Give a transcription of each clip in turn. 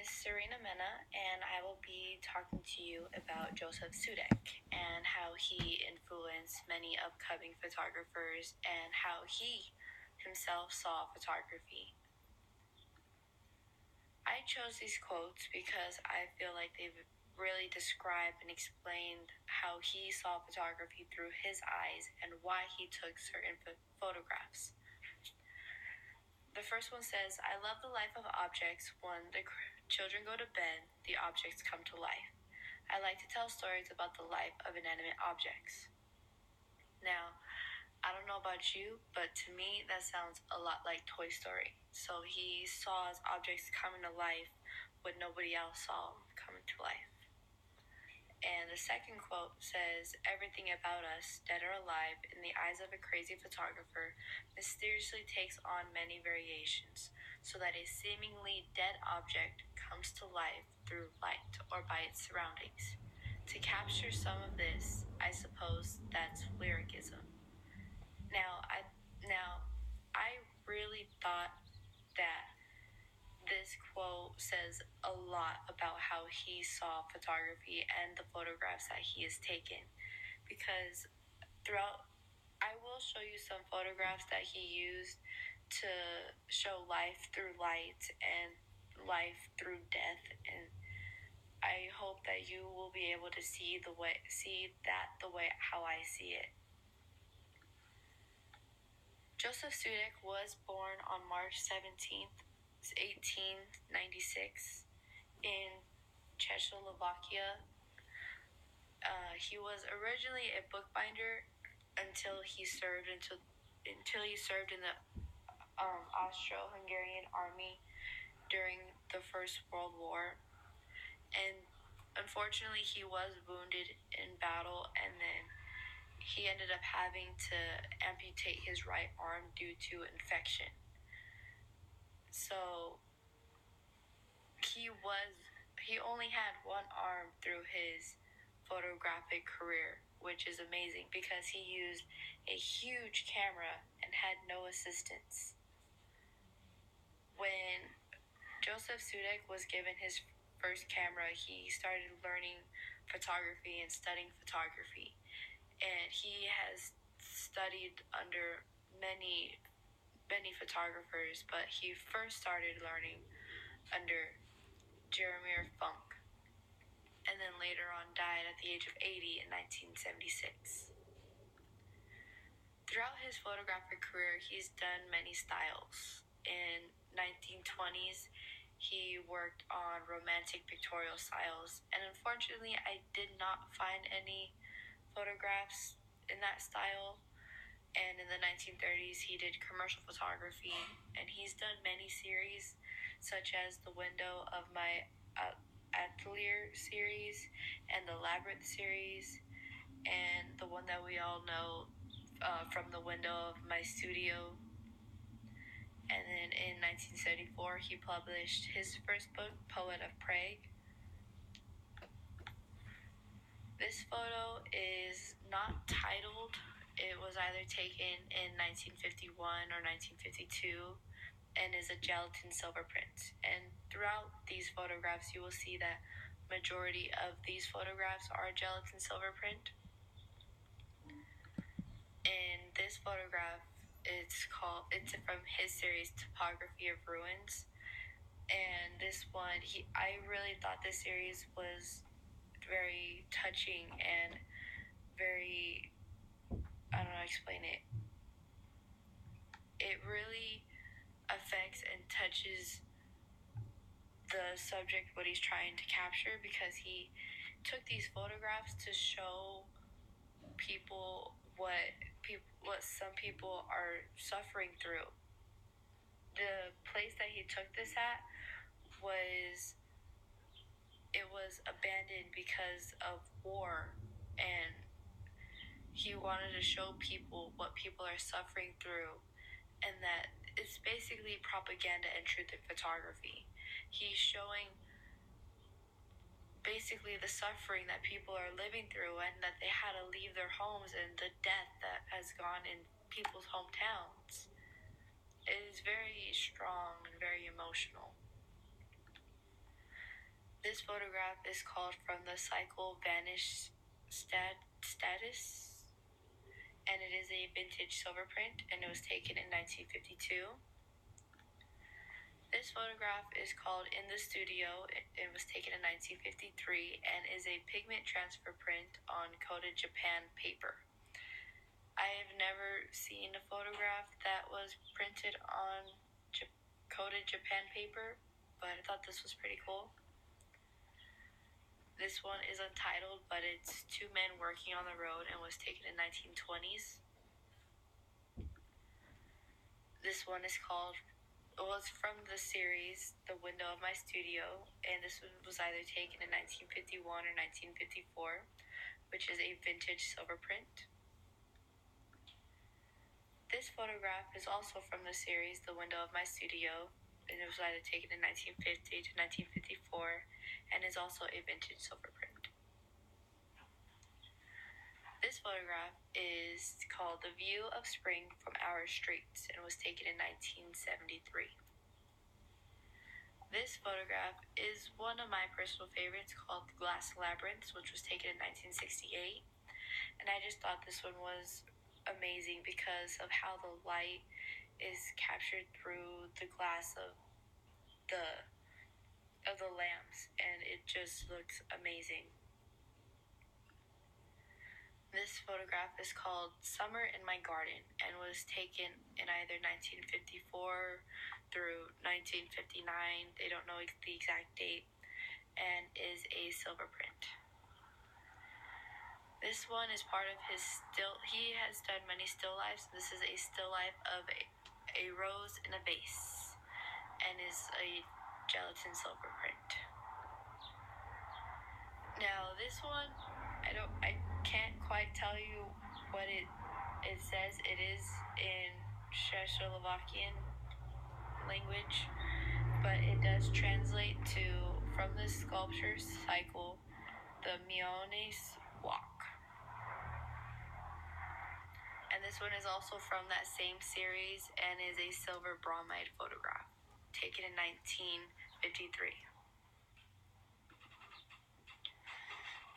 is Serena Mena, and I will be talking to you about Joseph Sudek and how he influenced many upcoming photographers and how he himself saw photography. I chose these quotes because I feel like they've really described and explained how he saw photography through his eyes and why he took certain photographs. The first one says, I love the life of objects. When the children go to bed, the objects come to life. I like to tell stories about the life of inanimate objects. Now, I don't know about you, but to me, that sounds a lot like Toy Story. So he saw his objects coming to life when nobody else saw them coming to life. And the second quote says, everything about us, dead or alive, in the eyes of a crazy photographer, mysteriously takes on many variations, so that a seemingly dead object comes to life through light or by its surroundings. To capture some of this, I suppose that's lyricism. Now, I really thought that this quote says a lot about how he saw photography and the photographs that he has taken, because I will show you some photographs that he used to show life through light and life through death, and I hope that you will be able to see that the way how I see it. Joseph Sudek was born on March 17th, 1896 in Czechoslovakia. He was originally a bookbinder until he served in the Austro-Hungarian army during the First World War, and unfortunately he was wounded in battle, and then he ended up having to amputate his right arm due to infection. So he only had one arm through his photographic career, which is amazing because he used a huge camera and had no assistance. When Joseph Sudek was given his first camera, he started learning photography and studying photography, and he has studied under many photographers, but he first started learning under Jeremiah Funk, and then later on died at the age of 80 in 1976. Throughout his photographic career, he's done many styles. In 1920s, he worked on romantic pictorial styles, and unfortunately, I did not find any photographs in that style. And in the 1930s, he did commercial photography, and he's done many series, such as the Window of My Atelier series, and the Labyrinth series, and the one that we all know from the Window of My Studio. And then in 1974, he published his first book, Poet of Prague. This photo is not titled. It was either taken in 1951 or 1952 and is a gelatin silver print. And throughout these photographs, you will see that majority of these photographs are gelatin silver print. In this photograph, it's from his series Topography of Ruins. And this one, I really thought this series was very touching and very, I don't know how to explain it. It really affects and touches the subject, what he's trying to capture, because he took these photographs to show people what some people are suffering through. The place that he took this at was abandoned because of war, and he wanted to show people what people are suffering through, and that it's basically propaganda and truth in photography. He's showing basically the suffering that people are living through, and that they had to leave their homes, and the death that has gone in people's hometowns. It is very strong and very emotional. This photograph is called From the Cycle Vanish Status, and it is a vintage silver print, and it was taken in 1952. This photograph is called In the Studio. It was taken in 1953 and is a pigment transfer print on coated Japan paper. I have never seen a photograph that was printed on coated Japan paper, but I thought this was pretty cool. This one is untitled, but it's two men working on the road and was taken in 1920s. This one is called, it was from the series The Window of My Studio, and this one was either taken in 1951 or 1954, which is a vintage silver print. This photograph is also from the series The Window of My Studio, and it was either taken in 1950 to 1954, and is also a vintage silver print. This photograph is called The View of Spring from Our Streets and was taken in 1973. This photograph is one of my personal favorites called The Glass Labyrinth, which was taken in 1968. And I just thought this one was amazing because of how the light is captured through the glass of the lamps, and it just looks amazing. This photograph is called Summer in My Garden and was taken in either 1954 through 1959. They don't know the exact date, and is a silver print. This one is part of his he has done many still lifes. This is a still life of a rose in a vase and is a gelatin silver print. Now this one, I can't quite tell you what it says. It is in Czechoslovakian language, but it does translate to From the Sculpture Cycle, the Miones Walk. And this one is also from that same series and is a silver bromide photograph taken in 1953.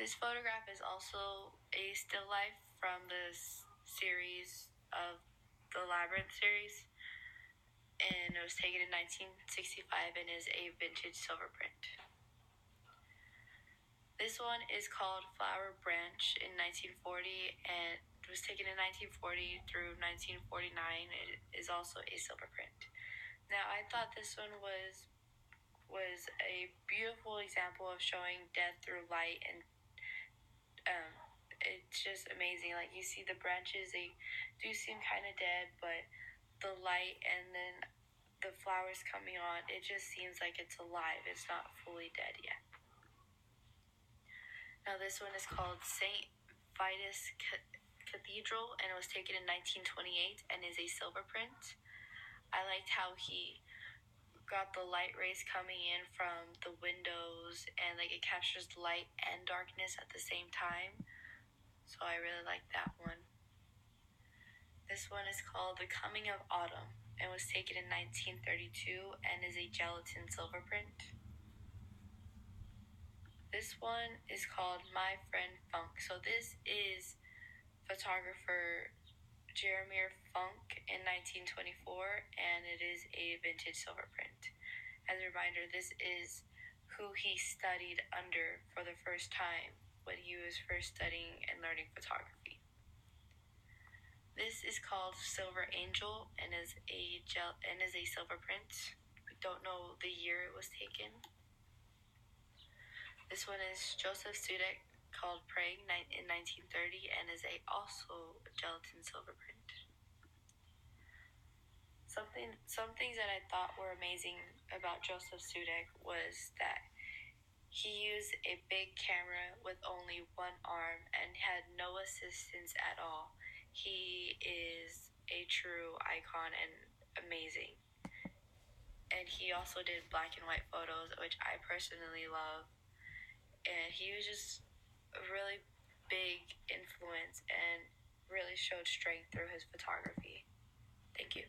This photograph is also a still life from the series of the Labyrinth series, and it was taken in 1965 and is a vintage silver print. This one is called Flower Branch in 1940 and it was taken in 1940 through 1949. It is also a silver print. Now I thought this one was a beautiful example of showing death through light, and it's just amazing. Like, you see the branches, they do seem kind of dead, but the light and then the flowers coming on, it just seems like it's alive. It's not fully dead yet. Now this one is called St. Vitus Cathedral, and it was taken in 1928 and is a silver print. I liked how he got the light rays coming in from the windows, and like it captures the light and darkness at the same time. So I really like that one. This one is called The Coming of Autumn and was taken in 1932 and is a gelatin silver print. This one is called My Friend Funk. So this is photographer Jeremiah Funk in 1924, and it is a vintage silver print. As a reminder, this is who he studied under for the first time when he was first studying and learning photography. This is called Silver Angel and is a silver print. We don't know the year it was taken. This one is Josef Sudek called Praying in 1930 and is also a gelatin silver print. Some things that I thought were amazing about Josef Sudek was that he used a big camera with only one arm and had no assistance at all. He is a true icon and amazing. And he also did black and white photos, which I personally love. And he was just a really big influence and really showed strength through his photography. Thank you.